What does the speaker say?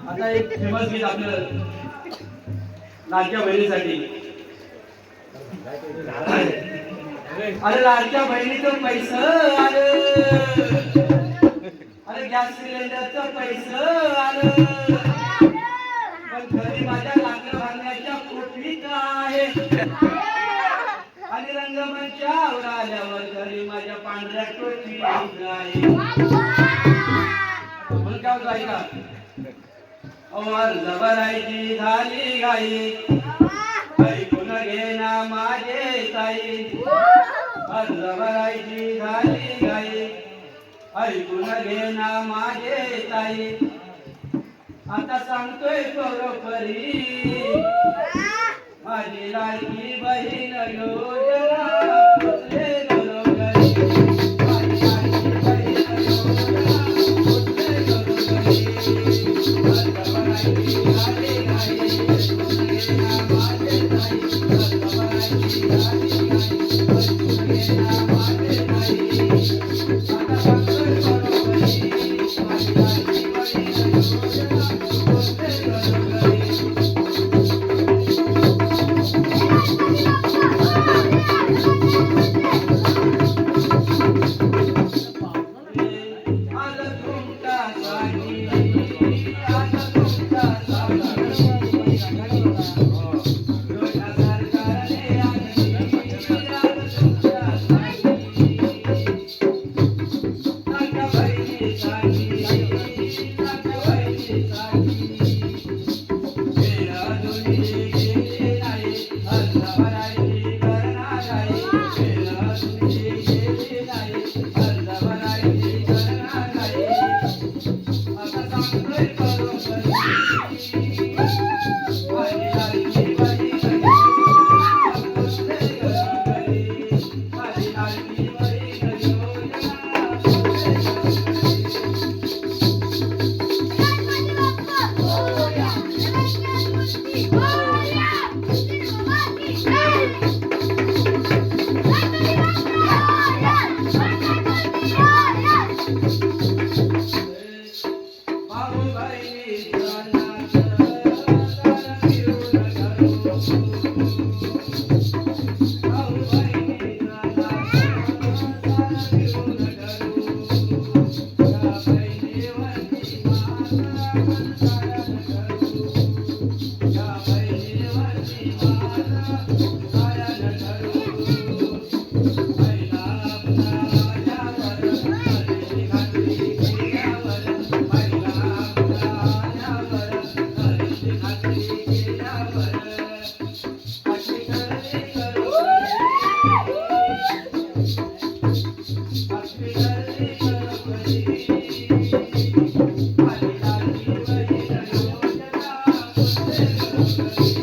आता एक फेमस गीत आपलं लाडक्या बहिणीसाठी. अरे लाडक्या बहिणीचं पैसं आलं, अरे गॅस सिलेंडरचं पैसं आलं, पण घरी माझ्या लाकडं भांगण्याच्या कोठीत आहे, आणि रंगमंचावर आल्यावर घरी माझ्या पांढऱ्या टोपीत आहे. म्हणून काय होतं ऐका, जबरायची झाली गाई, ऐकून घे ना माझे ताई, जबरायची झाली गाई, ऐकून घे ना माझे ताई. आता सांगतोय बरोबरी, माझी लाडकी बहीण योजना पोचले घरोघरी, माझी लाडकी बहीण योजना पोचले घरोघरी. जबरायची झाली गाई, ऐकून घे ना माझे ताई, जबरायची झाली गाई, ऐकून घे ना माझे ताई. आता सांगतोय बरोबरी, माझी लाडकी बहीण योजना पोचले घरोघरी. Thank you.